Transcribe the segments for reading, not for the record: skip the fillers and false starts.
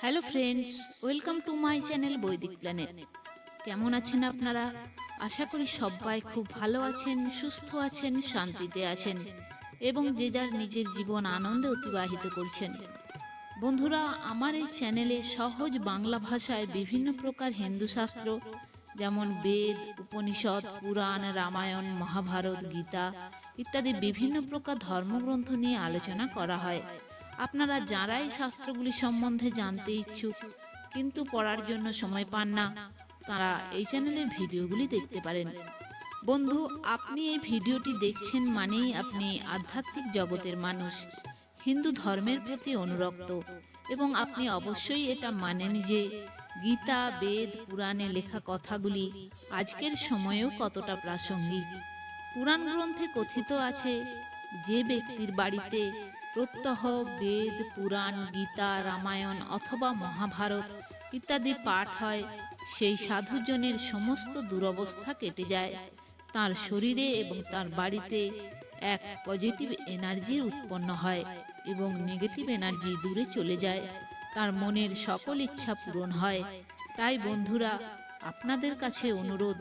Hello friends, welcome to my channel বৈদিক planet. কেমন আছেন আপনারা? আশা করি সবাই খুব ভালো আছেন, সুস্থ আছেন, শান্তিতে আছেন এবং যে যার নিজের জীবন আনন্দে অতিবাহিত করছেন। বন্ধুরা, আমার এই চ্যানেলে সহজ বাংলা ভাষায় বিভিন্ন প্রকার হিন্দু শাস্ত্র যেমন বেদ, উপনিষদ, পুরাণ, রামায়ণ, মহাভারত, গীতা ইত্যাদি বিভিন্ন প্রকার ধর্মগ্রন্থ নিয়ে আলোচনা করা হয়। আপনারা যারা এই শাস্ত্রগুলি সম্বন্ধে জানতে ইচ্ছুক কিন্তু পড়ার জন্য সময় পান না, তারা এই চ্যানেলের ভিডিওগুলি দেখতে পারেন। বন্ধু, আপনি এই ভিডিওটি দেখছেন মানেই আপনি আধ্যাত্মিক জগতের মানুষ, হিন্দু ধর্মের প্রতি অনুরক্ত এবং আপনি অবশ্যই এটা মানেন যে গীতা, বেদ, পুরাণে লেখা কথাগুলি আজকের সময়েও কতটা প্রাসঙ্গিক। পুরাণ গ্রন্থে কথিত আছে, যে ব্যক্তির বাড়িতে প্রত্যহ বেদ, পুরাণ, গীতা, রামায়ণ অথবা মহাভারত ইত্যাদি পাঠ হয়, সেই সাধুজনের সমস্ত দুরবস্থা কেটে যায়। তার শরীরে এবং তার বাড়িতে এক পজিটিভ এনার্জির উৎপন্ন হয় এবং নেগেটিভ এনার্জি দূরে চলে যায়। তার মনের সকল ইচ্ছা পূরণ হয়। তাই বন্ধুরা, আপনাদের কাছে অনুরোধ,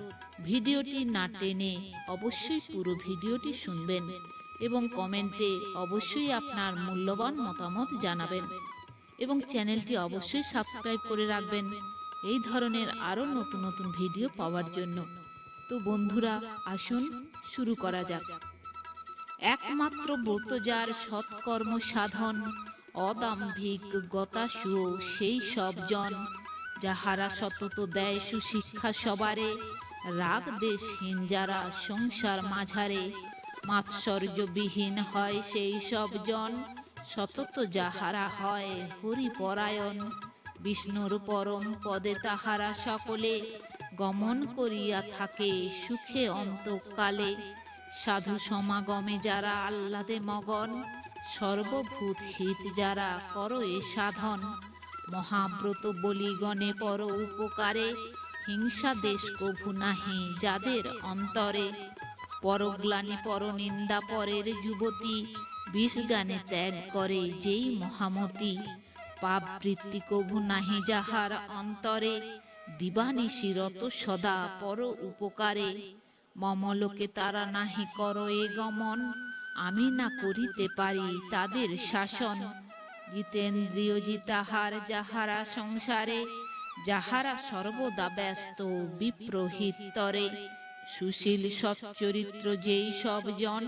ভিডিওটি না টেনে অবশ্যই পুরো ভিডিওটি শুনবেন এবং কমেন্টে অবশ্যই আপনার মূল্যবান মতামত জানাবেন এবং চ্যানেলটি অবশ্যই সাবস্ক্রাইব করে রাখবেন এই ধরনের আরও নতুন নতুন ভিডিও পাওয়ার জন্য। তো বন্ধুরা, আসুন শুরু করা যাক। একমাত্র ব্রত যার সৎকর্ম সাধন, অদাম্ভিক গতাসুও সেই সব জন, যাহারা সতত দেয় সুশিক্ষা সবারে, রাগ দেশহীন যারা সংসার মাঝারে, মাৎসর্যবিহীন হয় সেই সব জন, সতত যাহারা হয় হরিপরায়ণ, বিষ্ণুর পরম পদে তাহারা সকলে, গমন করিয়া থাকে সুখে অন্তকালে, সাধু সমাগমে যারা আহ্লাদে মগন, সর্বভূত হিত যারা করো এ সাধন, মহাব্রত বলিগণে পর উপকারে, হিংসা দেশ কভু নাহি যাদের অন্তরে, পরগ্লানি পরনিন্দা পরের যুবতী, বিষগানে ত্যাগ করে যেই মহামতি, পাপ বৃত্তি কভু নাহি যাহার অন্তরে, দিবানিশি রত সদা পর উপকারে, মমলোকে তারা নাহি কর এ গমন, আমি না করিতে পারি তাদের শাসন, জিতেন্দ্রিয় জিতাহার যাহারা সংসারে, যাহারা সর্বদা ব্যস্ত বিপ্রহিতরে, সুশীল সচ্চরিত্র যেই সব জন,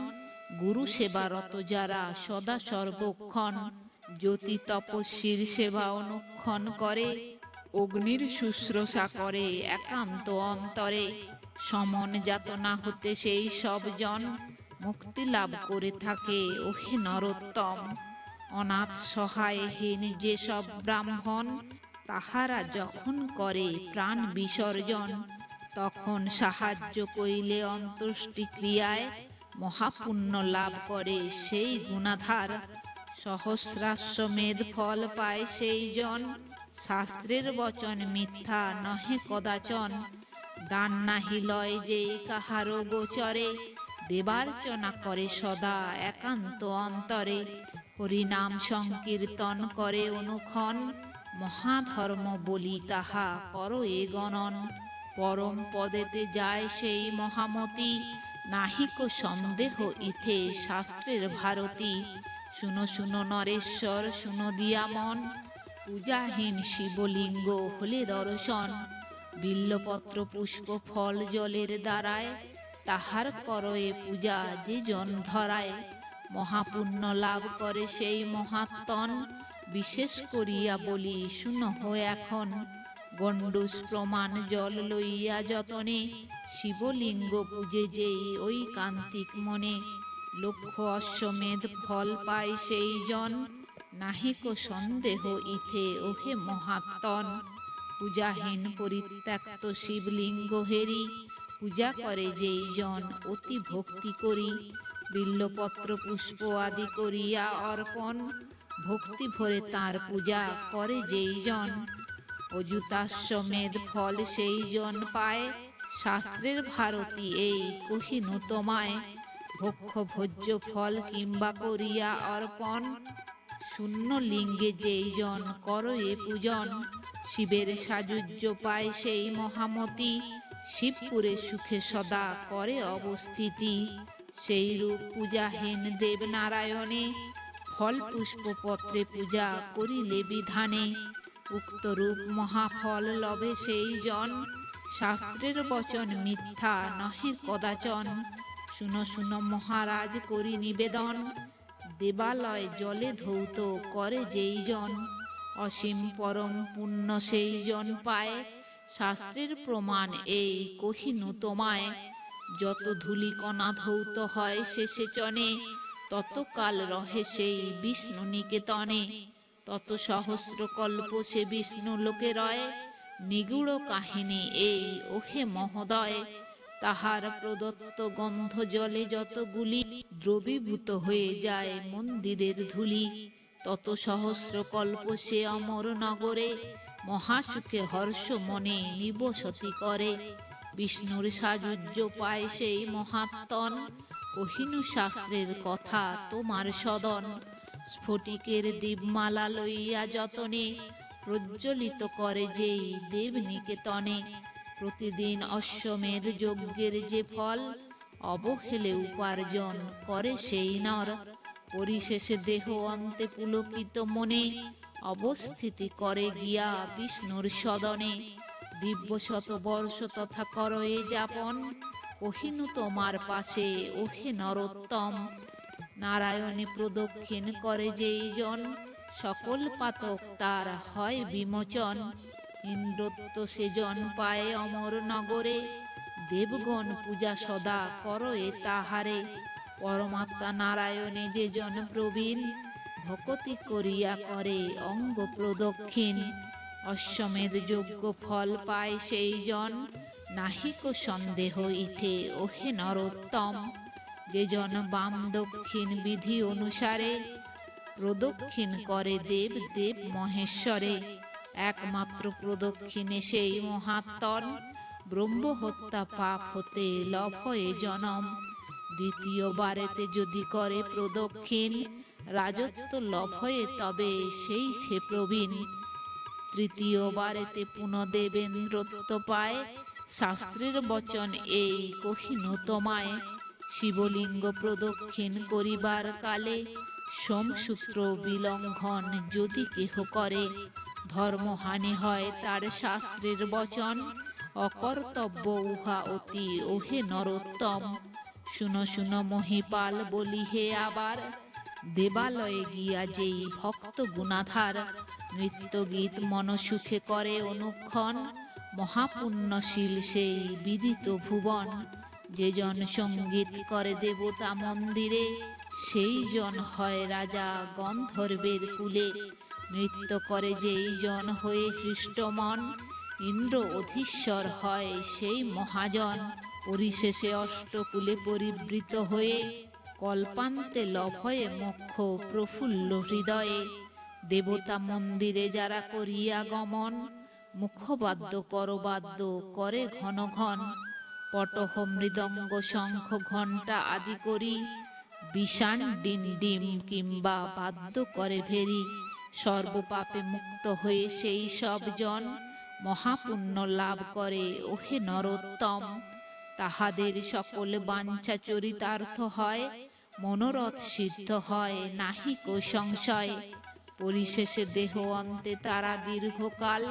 গুরু সেবারত যারা সদা সর্বক্ষণ, জ্যোতি তপস্বীর সেবা অনুক্ষণ করে, অগ্নির শুশ্রূষা করে একান্ত অন্তরে, সমন যাতনা হতে সেই সব জন, মুক্তি লাভ করে থাকে ওহে নরোত্তম, অনাথ সহায়হীন যে সব ব্রাহ্মণ, তাহারা যখন করে প্রাণ বিসর্জন, তখন সাহায্য কইলে অন্ত্যেষ্টি ক্রিয়ায়, মহাপুণ্য লাভ করে সেই গুণাধার, সহস্রাশ্বমেধ ফল পায় সেই জন, শাস্ত্রের বচন মিথ্যা নহে কদাচন, দান নাহি লয় যেই কাহারো গোচরে, দেবার্চনা করে সদা একান্ত অন্তরে, হরিনাম সংকীর্তন করে অনুক্ষণ, মহাধর্ম বলি তাহা করো এ গণন, পরম পদেতে যায় সেই মহামতি, নাহিক সন্দেহ ইথে শাস্ত্রের ভারতী, শুনো শুনো নরেশ্বর শুনো দিয়া মন, পূজাহীন শিবলিঙ্গ হলে দর্শন, বিল্লপত্র পুষ্প ফল জলের দ্বারায়, তাহার করয়ে পূজা যে জন ধরায়, মহাপুণ্য লাভ করে সেই মহাত্মন, বিশেষ করিয়া বলি শুনো এখন, গণ্ডূষ প্রমাণ জল লইয়া যতনে, শিবলিঙ্গ পূজে যেই ওই কান্তিক মনে, লক্ষ অশ্বমেধ ফল পায় সেই জন, নাহিক সন্দেহ ইথে ওহে মহাত্মন, পূজাহীন পরিত্যক্ত শিবলিঙ্গ হেরি, পূজা করে যেই জন অতি ভক্তি করি, বিল্লপত্র পুষ্প আদি করিয়া অর্পণ, ভক্তি ভরে তাঁর পূজা করে যেই জন, অযুতাশ্বমেধ ফল সেই জন পায়, শাস্ত্রের ভারতী এই কহিনু তোমায়, ভক্ষ ভোজ্য ফল কিংবা করিয়া অর্পণ, শূন্য লিঙ্গে যেই জন করো এ পূজন, শিবের সাযুজ্য পায় সেই মহামতি, শিবপুরে সুখে সদা করে অবস্থিতি। সেই রূপ পূজাহীন দেব নারায়ণে, ফল পুষ্প পত্রে পূজা করিলে বিধানে। উক্ত রূপ মহাফল লবে সেই জন, শাস্ত্রের বচন মিথ্যা নহে কদাচন। শুনো শুনো মহারাজ করি নিবেদন, দেবালয় জলে ধৌত করে যেই জন, অসীম পরম পুণ্য সেই জন পায়। শাস্ত্রের প্রমাণ এই কহিনু তোমায়, যত ধূলিকণা ধৌত হয় শেষে চনে, ততকাল রহে সেই বিষ্ণু নিকেতনে। তত সহস্র কল্প সে বিষ্ণু লোকে রয়, নিগুড় কাহিনী এই ওহে মহোদয়। তাহার প্রদত্ত গন্ধ জলে যতগুলি, দ্রবীভূত হয়ে যায় মন্দিরের ধূলি। তত সহস্র কল্প সে অমর নগরে, মহাসুখে হর্ষ মনে নিবসতি করে। বিষ্ণুর সাযুজ্য পায় সেই মহাত্মন, কহিনু শাস্ত্রের কথা তোমার সদন। স্ফটিকের দীপমালা লইয়া যতনে, প্রজ্বলিত করে যেই দেব নিকেতনে। প্রতিদিন অশ্বমেধ যজ্ঞের যে ফল, অবহেলে উপার্জন করে সেই নর। পরিশেষে দেহ অন্তে পুলকিত মনে, অবস্থিতি করে গিয়া বিষ্ণুর সদনে। দিব্য শতবর্ষ তথা করয়ে যাপন, কহিনু তোমার পাশে ওহে নরোত্তম। নারায়ণে প্রদক্ষিণ করে যেই জন, সকল পাতক তার হয় বিমোচন। ইন্দ্রত্ব সে জন পায় অমর নগরে, দেবগণ পূজা সদা করয়ে তাহারে। পরমাত্মা নারায়ণে যে জন প্রবীণ, ভকতি করিয়া করে অঙ্গ প্রদক্ষিণ। অশ্বমেধ যজ্ঞ ফল পায় সেই জন, নাহিক সন্দেহ ইথে ওহে নরোত্তম। যে জন বাম দক্ষিণ বিধি অনুসারে, প্রদক্ষিণ করে দেব দেব মহেশ্বরে। একমাত্র প্রদক্ষিণে সেই মহাত্মন, ব্রহ্ম হত্যা পাপ হতে লভয়ে জনম। দ্বিতীয়বারেতে যদি করে প্রদক্ষিণ, রাজত্ব লভয়ে তবে সেই সে প্রবীণ। তৃতীয়বারেতে পুনঃদেবেন্দ্রত্ব পায়, শাস্ত্রের বচন এই কহিনু তোমায়। শিবলিঙ্গ প্রদক্ষিণ করিবার কালে, সোমসূত্র বিলঙ্ঘন যদি কেহ করে, ধর্মহানি হয় তার শাস্ত্রের বচন। অকর্তব্য উহা অতি ওহে নরোত্তম। শুনো শুনো মহিপাল বলি হে আবার, দেবালয়ে গিয়া যেই ভক্ত গুণাধার, নৃত্য গীত মনসুখে করে অনুক্ষণ, মহাপুণ্যশীল সেই বিদিত ভুবন। যে জন সঙ্গীত করে দেবতা মন্দিরে, সেই জন হয় রাজা গন্ধর্বের কুলে। নৃত্য করে যেই জন হয়ে হৃষ্টমন, ইন্দ্র অধীশ্বর হয় সেই মহাজন। পরিশেষে অষ্টকুলে পরিবৃত হয়ে, কল্পান্তে লভয়ে মোক্ষ প্রফুল্ল হৃদয়ে। দেবতা মন্দিরে যারা করিয়া গমন, মুখবাদ্য করবাদ্য করে ঘন ঘন। পটহ মৃদঙ্গ শঙ্খ ঘণ্টা আদি করি, বিষাণ ডিম ডিম কিংবা বাদ্য করে ভেরি। সর্বপাপে মুক্ত হয়ে সেই সব জন, মহাপুণ্য লাভ করে ওহে নরোত্তম। তাহাদের সকল বাঞ্ছা চরিতার্থ হয়, মনোরথ সিদ্ধ হয় নাহিক সংশয়। পরিশেষে দেহ অন্তে তারা দীর্ঘকাল,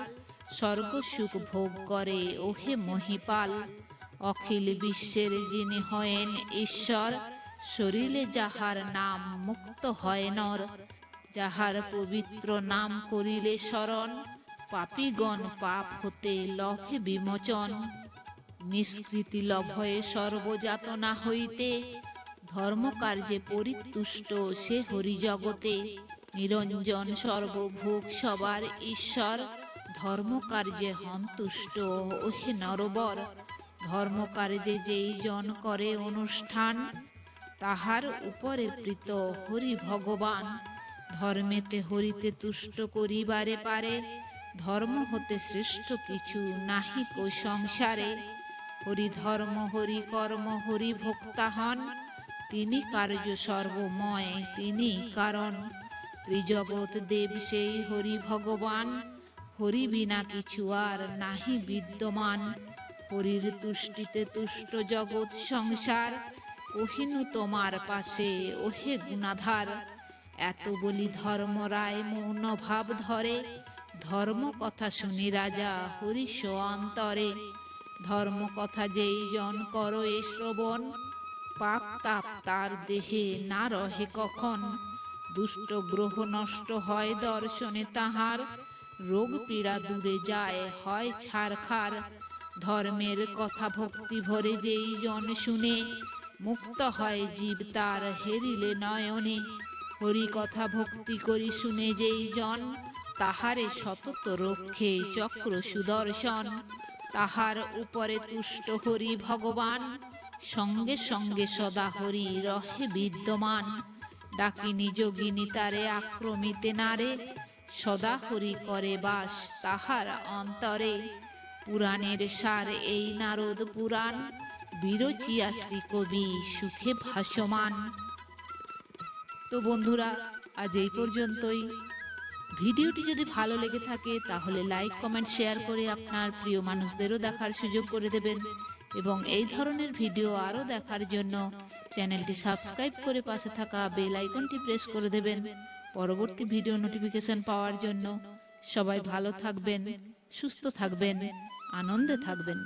স্বর্গসুখ ভোগ করে ওহে মহিপাল। অখিল বিশ্বের যিনি হয়েন ঈশ্বর, শরীরে যাহার নাম মুক্ত হয় নর। যাহার পবিত্র নাম করিলে স্মরণ, পাপীগণ পাপ হতে লভে বিমোচন। নিষ্কৃতি লভয়ে সর্বযাতনা হইতে, ধর্মকার্যে পরিতুষ্ট সে হরি জগতে। নিরঞ্জন সর্বভোগ সবার ঈশ্বর, ধর্মকার্যে সন্তুষ্ট ওহে নরবর। ধর্মকার্যে যেই জন করে অনুষ্ঠান, তাহার উপরে প্রীত হরি ভগবান। ধর্মেতে হরিতে তুষ্ট করিবারে পারে, ধর্ম হতে শ্রেষ্ঠ কিছু নাহিক সংসারে। হরি ধর্ম হরি কর্ম হরি ভোক্তা হন, তিনি কার্য সর্বময় তিনি কারণ। ত্রিজগৎ দেব সেই হরি ভগবান, হরি বিনা কিছু আর নাহি বিদ্যমান। হরির তুষ্টিতে তুষ্ট জগৎ সংসার, কহিনু তোমার পাশে ওহে গুণাধার। এত বলি ধর্মরায় মৌন ভাব ধরে, ধর্ম কথা শুনি রাজা হরিশ অন্তরে। ধর্ম কথা যেই জন করো এ শ্রবণ, পাপ তাপ তার দেহে না রহে কখন। দুষ্ট গ্রহ নষ্ট হয় দর্শনে তাহার, রোগ পীড়া দূরে যায় হয় ছারখার। ধর্মের কথা ভক্তি ভরে যেই জন শুনে, মুক্ত হয় জীব তার হেরিলে নয়নে। হরি কথা ভক্তি করি শুনে যেই জন, তাহারে সতত রক্ষে চক্র সুদর্শন। তাহার উপরে তুষ্ট হরি ভগবান, সঙ্গে সঙ্গে সদা হরি রহে বিদ্যমান। ডাকিনী যোগিনী তারে আক্রমিতে নারে, সদা হরি করে বাস তাহার অন্তরে। পুরাণের সার এই নারদ পুরাণ, বিরচিয়া শ্রী কবি সুখে ভাসমান। তো বন্ধুরা, আজ এই পর্যন্তই। ভিডিওটি যদি ভালো লেগে থাকে তাহলে লাইক কমেন্ট শেয়ার করে আপনার প্রিয় মানুষদেরও দেখার সুযোগ করে দেবেন, এবং এই ধরনের ভিডিও আরও দেখার জন্য চ্যানেলটি সাবস্ক্রাইব করে পাশে থাকা বেল আইকনটি প্রেস করে দেবেন পরবর্তী ভিডিও নোটিফিকেশন পাওয়ার জন্য। সবাই ভালো থাকবেন, সুস্থ থাকবেন, আনন্দে থাকবেন।